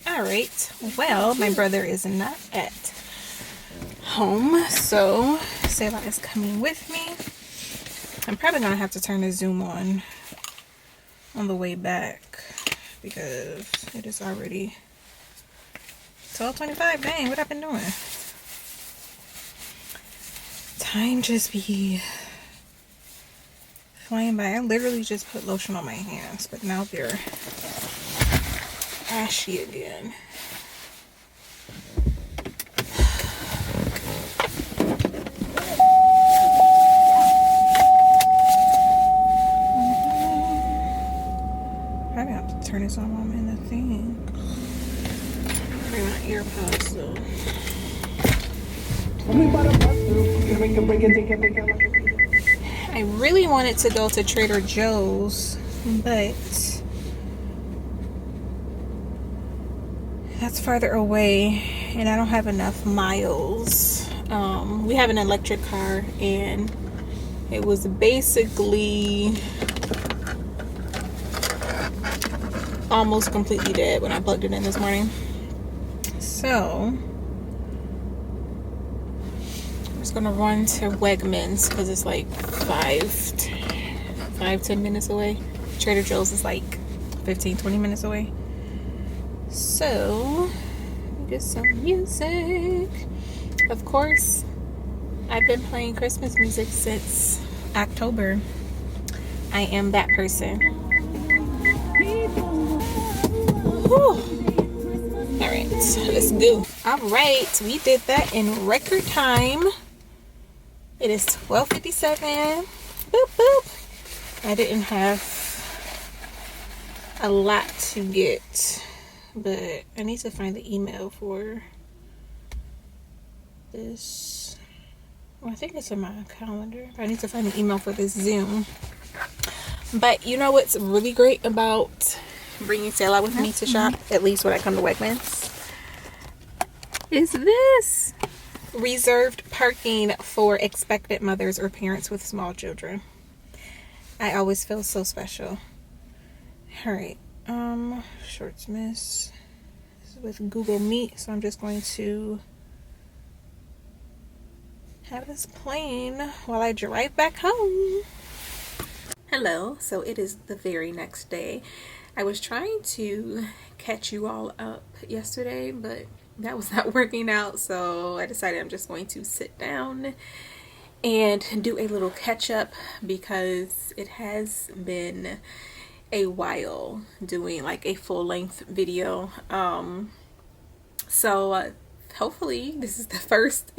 Alright, well, my brother is not at home, so Selah is coming with me. I'm probably going to have to turn the Zoom on the way back because it is already 12:25. Dang, what I've been doing? Time just be flying by. I literally just put lotion on my hands, but now they're ashy again. Probably have to turn this on while I'm in the thing. Bring my earpods though. I really wanted to go to Trader Joe's, but that's farther away and I don't have enough miles. We have an electric car and it was basically almost completely dead when I plugged it in this morning. So I'm just gonna run to Wegmans because it's like 5-10 minutes away. Trader Joe's is like 15-20 minutes away. So get some music. Of course, I've been playing Christmas music since October. I am that person. Whew. Alright, let's go. Alright, we did that in record time. It is 12:57. Boop boop. I didn't have a lot to get, but I need to find the email for this. Well, I think it's in my calendar. I need to find the email for this Zoom. But you know what's really great about bringing Selah with me to shop, at least when I come to Wegmans, is this. Reserved parking for expectant mothers or parents with small children. I always feel so special. Alright, Shorts Miss. This is with Google Meet, so I'm just going to have this playing while I drive back home. Hello, so it is the very next day. I was trying to catch you all up yesterday, but that was not working out, so I decided I'm just going to sit down and do a little catch up because it has been a while doing like a full-length video. So hopefully this is the first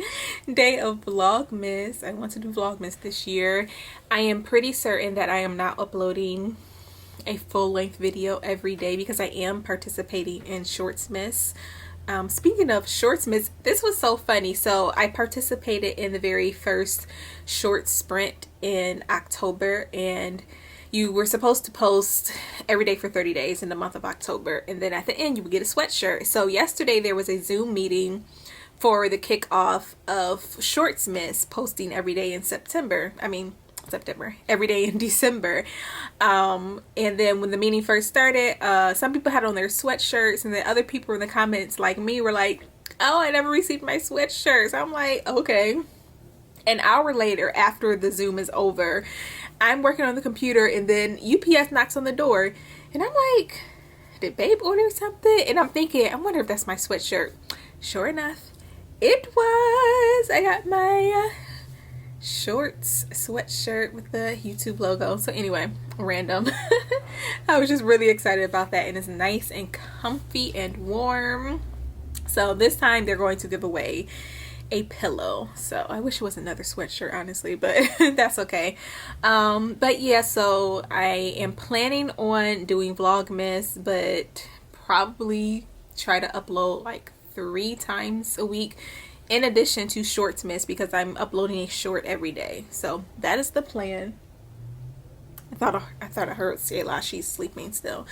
day of Vlogmas. I want to do Vlogmas this year. I am pretty certain that I am not uploading a full-length video every day because I am participating in Shorts Miss. Speaking of Shorts Miss, this was so funny. So I participated in the very first short sprint in October, and you were supposed to post every day for 30 days in the month of October, and then at the end you would get a sweatshirt. So yesterday there was a Zoom meeting for the kickoff of Shorts Miss, posting every day in September, every day in December. And then when the meeting first started, some people had on their sweatshirts, and then other people in the comments like me were like, oh, I never received my sweatshirts. I'm like, okay. An hour later, after the Zoom is over, I'm working on the computer, and then UPS knocks on the door, and I'm like, did babe order something? And I'm thinking, I wonder if that's my sweatshirt. Sure enough, it was. I got my Shorts sweatshirt with the YouTube logo. So anyway, random. I was just really excited about that, and it's nice and comfy and warm. So this time they're going to give away a pillow. So I wish it was another sweatshirt, honestly, but that's okay. But yeah, so I am planning on doing Vlogmas, but probably try to upload like 3 times a week, in addition to shorts miss, because I'm uploading a short every day. So that is the plan. I thought I heard Sayla. She's sleeping still.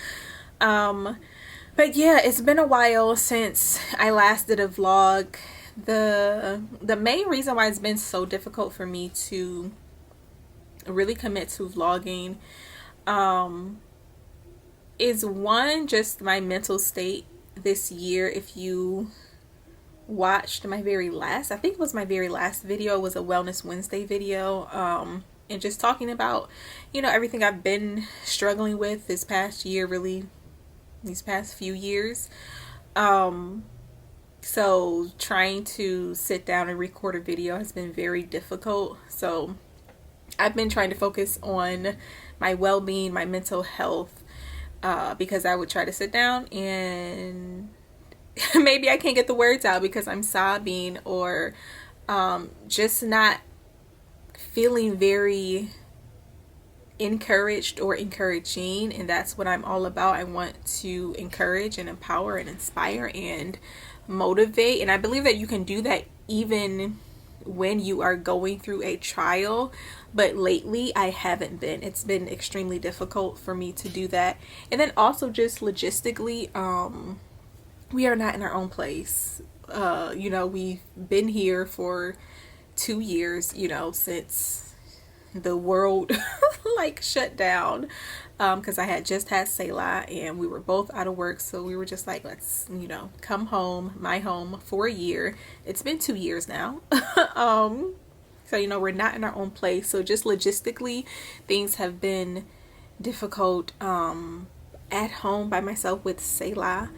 But yeah, it's been a while since I last did a vlog. The main reason why it's been so difficult for me to really commit to vlogging is one, just my mental state this year. If you watched my very last, I think it was my very last video, it was a Wellness Wednesday video, and just talking about, you know, everything I've been struggling with this past year, really these past few years. So trying to sit down and record a video has been very difficult. So I've been trying to focus on my well-being, my mental health, because I would try to sit down and maybe I can't get the words out because I'm sobbing, or just not feeling very encouraged or encouraging. And that's what I'm all about. I want to encourage and empower and inspire and motivate, and I believe that you can do that even when you are going through a trial. But lately I haven't been. It's been extremely difficult for me to do that. And then also just logistically, we are not in our own place. You know, we've been here for 2 years, you know, since the world like shut down, because I had just had Sayla and we were both out of work. So we were just like, let's, you know, come home, my home, for a year. It's been 2 years now. So, you know, we're not in our own place. So just logistically, things have been difficult. At home by myself with Sayla.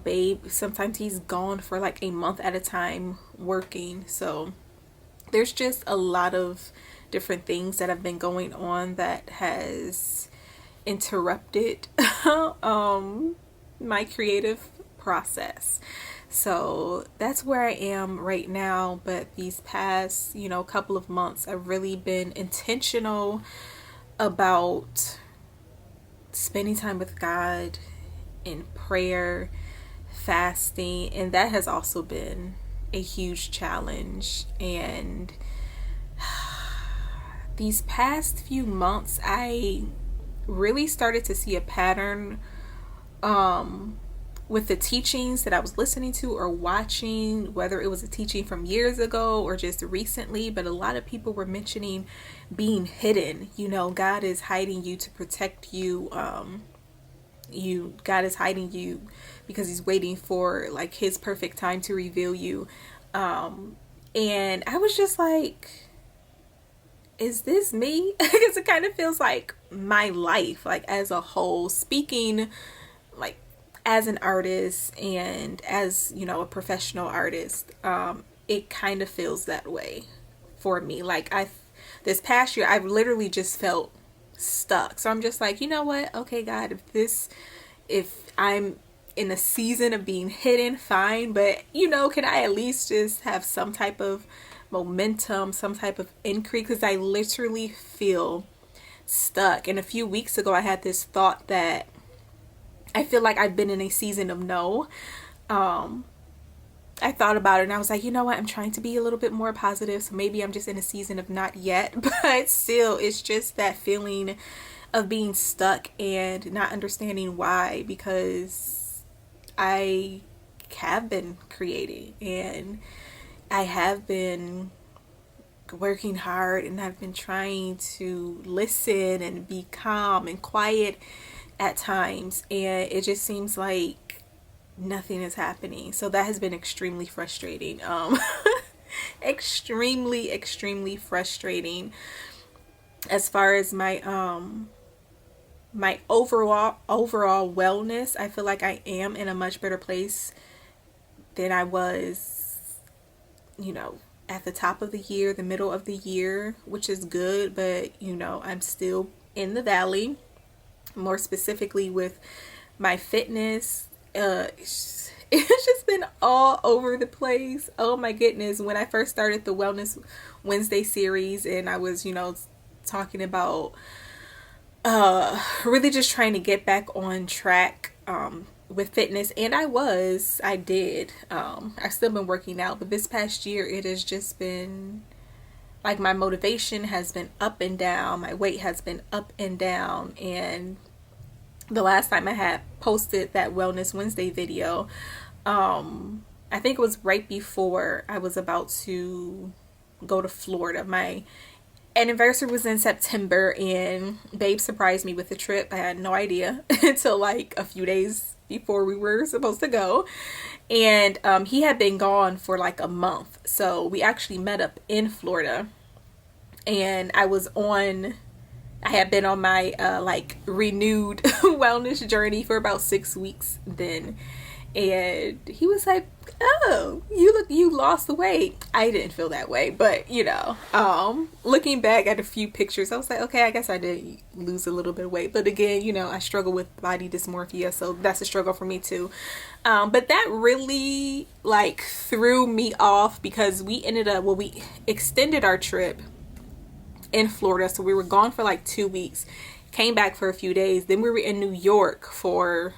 Babe, sometimes he's gone for like a month at a time working. So there's just a lot of different things that have been going on that has interrupted my creative process. So that's where I am right now. But these past, you know, couple of months, I've really been intentional about spending time with God in prayer, fasting, and that has also been a huge challenge. And these past few months, I really started to see a pattern with the teachings that I was listening to or watching, whether it was a teaching from years ago or just recently. But a lot of people were mentioning being hidden. You know, God is hiding you to protect you. God is hiding you because he's waiting for like his perfect time to reveal you. And I was just like, is this me? Because it kind of feels like my life, like as a whole, speaking like as an artist and as, you know, a professional artist, it kind of feels that way for me. Like this past year, I've literally just felt stuck. So I'm just like, you know what? Okay, God, if I'm in a season of being hidden, fine. But, you know, can I at least just have some type of momentum, some type of increase? Because I literally feel stuck. And a few weeks ago, I had this thought that I feel like I've been in a season of no. I thought about it and I was like, you know what? I'm trying to be a little bit more positive. So maybe I'm just in a season of not yet. But still, it's just that feeling of being stuck and not understanding why. Because I have been creating and I have been working hard, and I've been trying to listen and be calm and quiet at times, and it just seems like nothing is happening. So that has been extremely frustrating. extremely frustrating as far as my my overall wellness. I feel like I am in a much better place than I was, you know, at the top of the year, the middle of the year, which is good. But, you know, I'm still in the valley, more specifically with my fitness. It's just been all over the place. Oh my goodness. When I first started the Wellness Wednesday series, and I was, you know, talking about really just trying to get back on track, with fitness, and I did. I've still been working out, but this past year it has just been like my motivation has been up and down, my weight has been up and down, and the last time I had posted that Wellness Wednesday video, I think it was right before I was about to go to Florida. My anniversary was in September, and babe surprised me with the trip. I had no idea until like a few days before we were supposed to go. And he had been gone for like a month. So we actually met up in Florida, and I had been on my like renewed wellness journey for about 6 weeks then. And he was like, oh, you lost the weight. I didn't feel that way, but you know, looking back at a few pictures, I was like, okay, I guess I did lose a little bit of weight. But again, you know, I struggle with body dysmorphia, so that's a struggle for me too. But that really like threw me off, because we extended our trip in Florida. So we were gone for like 2 weeks, came back for a few days. Then we were in New York for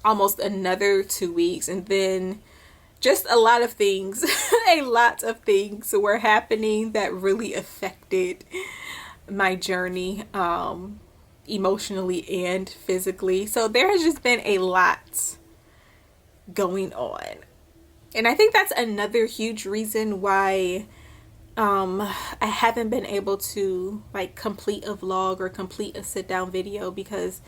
almost another 2 weeks, and then just a lot of things were happening that really affected my journey, emotionally and physically. So there has just been a lot going on, and I think that's another huge reason why I haven't been able to like complete a vlog or complete a sit down video, because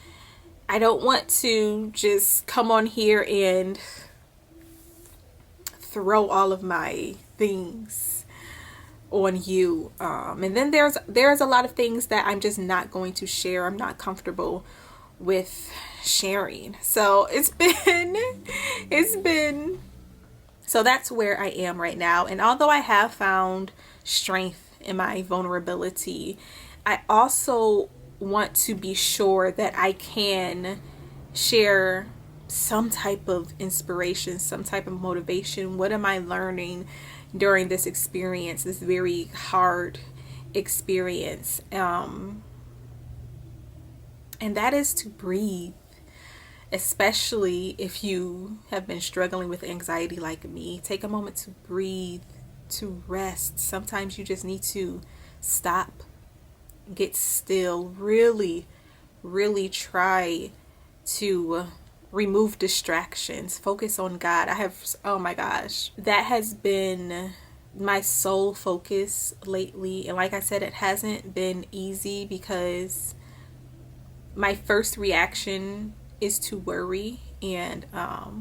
I don't want to just come on here and throw all of my things on you. And then there's a lot of things that I'm just not going to share. I'm not comfortable with sharing. So so that's where I am right now. And although I have found strength in my vulnerability, I also want to be sure that I can share some type of inspiration, some type of motivation. What am I learning during this experience, this very hard experience? And that is to breathe, especially if you have been struggling with anxiety like me. Take a moment to breathe, to rest. Sometimes you just need to stop, get still, really try to remove distractions, focus on God. Oh my gosh, that has been my sole focus lately. And like I said, it hasn't been easy, because my first reaction is to worry. And I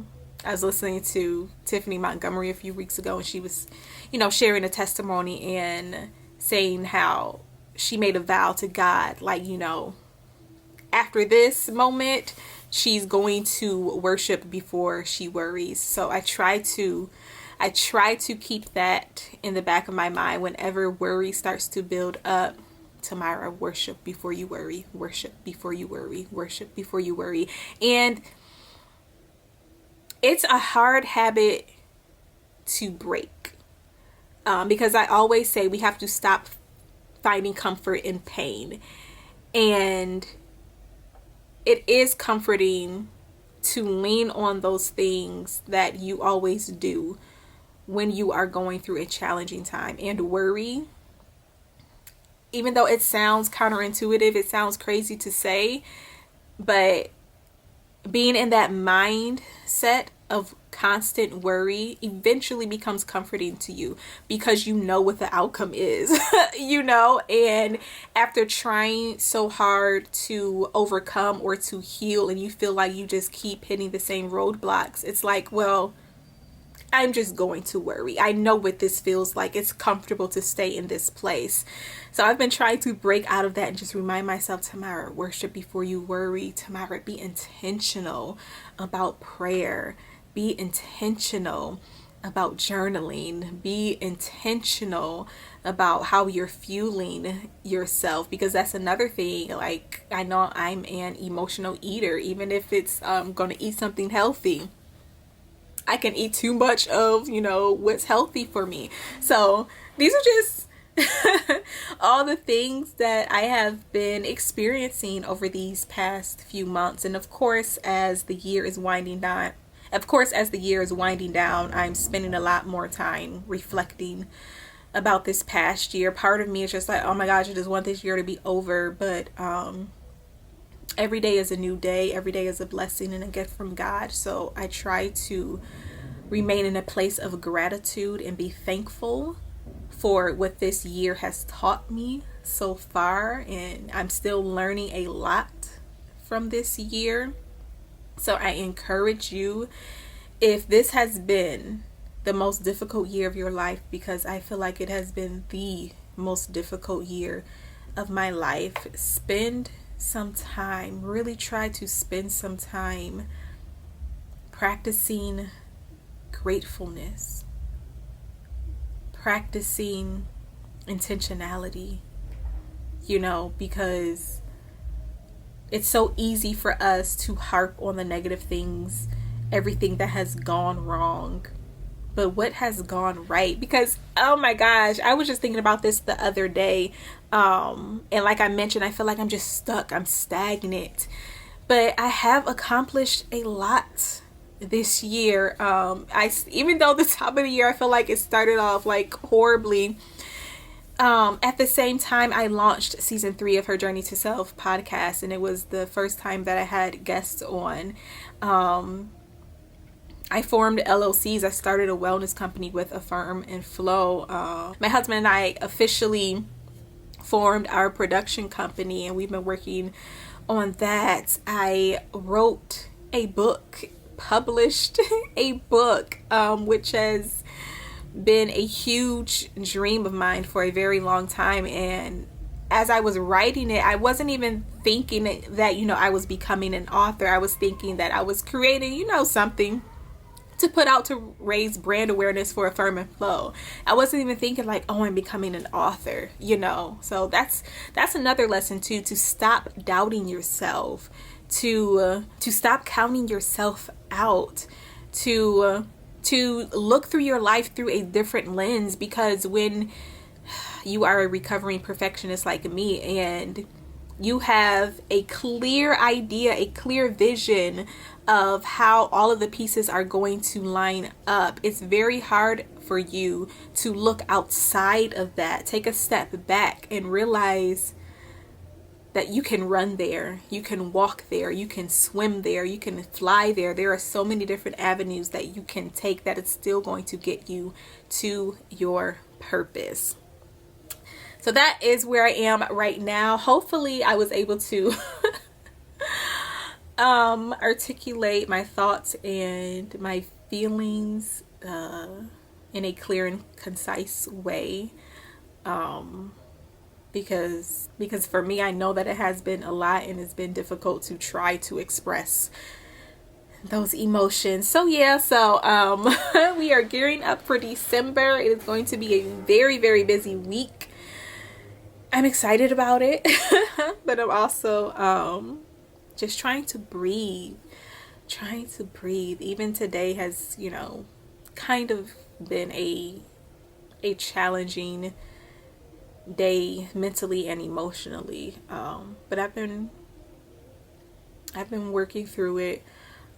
was listening to Tiffany Montgomery a few weeks ago, and she was, sharing a testimony and saying how she made a vow to God, like, after this moment, she's going to worship before she worries. So I try to keep that in the back of my mind whenever worry starts to build up. Tamara, worship before you worry, worship before you worry, worship before you worry. And it's a hard habit to break, because I always say we have to stop finding comfort in pain. And it is comforting to lean on those things that you always do when you are going through a challenging time. And worry, even though it sounds counterintuitive, it sounds crazy to say, but being in that mindset of constant worry eventually becomes comforting to you, because you know what the outcome is, and after trying so hard to overcome or to heal, and you feel like you just keep hitting the same roadblocks, it's like, well, I'm just going to worry. I know what this feels like. It's comfortable to stay in this place. So I've been trying to break out of that and just remind myself, Tamara, worship before you worry. Tamara, be intentional about prayer. Be intentional about journaling. Be intentional about how you're fueling yourself, because that's another thing. Like, I know I'm an emotional eater. Even if it's going to eat something healthy, I can eat too much of, what's healthy for me. So these are just all the things that I have been experiencing over these past few months. And of course, as the year is winding down, I'm spending a lot more time reflecting about this past year. Part of me is just like, oh my gosh, I just want this year to be over. But every day is a new day. Every day is a blessing and a gift from God. So I try to remain in a place of gratitude and be thankful for what this year has taught me so far. And I'm still learning a lot from this year. So I encourage you, if this has been the most difficult year of your life, because I feel like it has been the most difficult year of my life, really try to spend some time practicing gratefulness, practicing intentionality, because it's so easy for us to harp on the negative things, everything that has gone wrong. But what has gone right? Because, oh my gosh, I was just thinking about this the other day. And like I mentioned, I feel like I'm just stuck. I'm stagnant. But I have accomplished a lot this year. Even though the top of the year, I feel like it started off like horribly. At the same time, I launched season 3 of HerJourney2Self Podcast, and it was the first time that I had guests on. I formed LLCs. I started a wellness company with Affirm Flow. My husband and I officially formed our production company, and we've been working on that. I wrote a book, published a book, which has been a huge dream of mine for a very long time. And as I was writing it, I wasn't even thinking that, I was becoming an author. I was thinking that I was creating, something to put out to raise brand awareness for Affirm Flow. I wasn't even thinking like, oh, I'm becoming an author, So that's another lesson too, to stop doubting yourself, to stop counting yourself out, to look through your life through a different lens. Because when you are a recovering perfectionist like me, and you have a clear idea, a clear vision of how all of the pieces are going to line up, it's very hard for you to look outside of that, take a step back and realize that you can run there, you can walk there, you can swim there, you can fly there. There are so many different avenues that you can take that it's still going to get you to your purpose. So that is where I am right now. Hopefully I was able to articulate my thoughts and my feelings in a clear and concise way. Because for me, I know that it has been a lot, and it's been difficult to try to express those emotions. So yeah, we are gearing up for December. It is going to be a very, very busy week. I'm excited about it, but I'm also just trying to breathe. Even today has, kind of been a challenging day mentally and emotionally, but I've been working through it.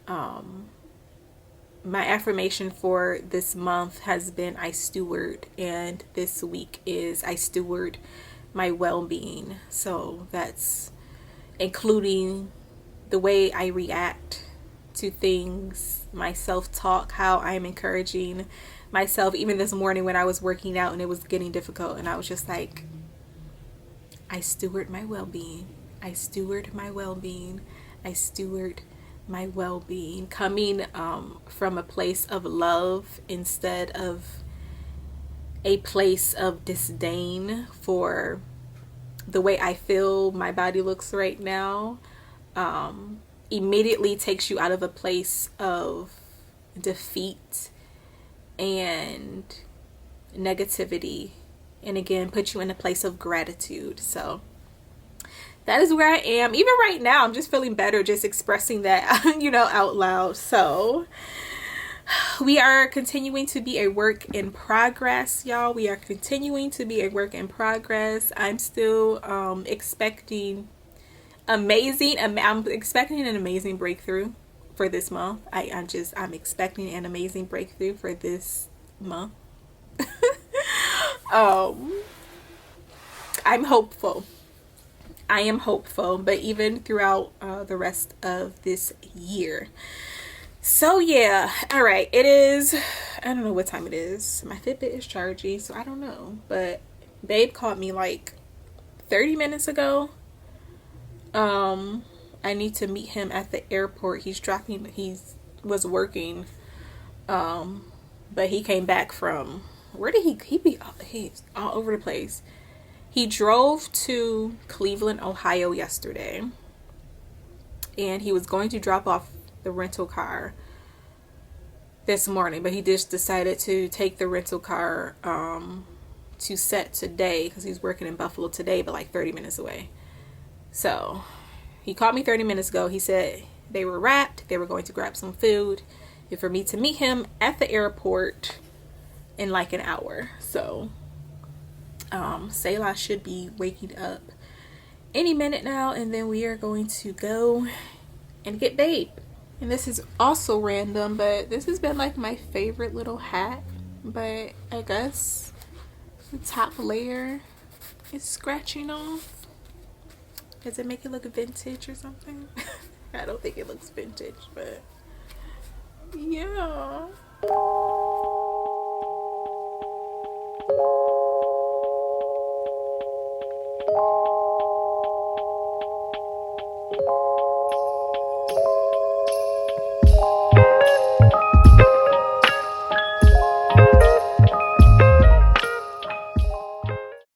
My affirmation for this month has been I steward, and this week is I steward my well-being. So that's including the way I react to things, my self-talk, how I'm encouraging myself. Even this morning when I was working out and it was getting difficult, and I was just like, I steward my well-being. I steward my well-being. I steward my well-being. Coming from a place of love instead of a place of disdain for the way I feel my body looks right now, immediately takes you out of a place of defeat and negativity, and again put you in a place of gratitude. So that is where I am. Even right now, I'm just feeling better just expressing that out loud. So we are continuing to be a work in progress, y'all. We are continuing to be a work in progress. I'm still expecting I'm expecting an amazing breakthrough for this month. I'm expecting an amazing breakthrough for this month. I'm hopeful. I am hopeful, but even throughout the rest of this year. So yeah, all right, it is, I don't know what time it is. My Fitbit is charging, so I don't know, but babe called me like 30 minutes ago. I need to meet him at the airport. He was working, but he came back from, where did he's all over the place. He drove to Cleveland, Ohio yesterday, and he was going to drop off the rental car this morning, but he just decided to take the rental car to set today because he's working in Buffalo today, but like 30 minutes away. So he called me 30 minutes ago. He said they were wrapped, they were going to grab some food, and for me to meet him at the airport in like an hour. So Selah should be waking up any minute now, and then we are going to go and get babe. And this is also random, but this has been like my favorite little hat, but I guess the top layer is scratching off. Does it make it look vintage or something? I don't think it looks vintage, but yeah.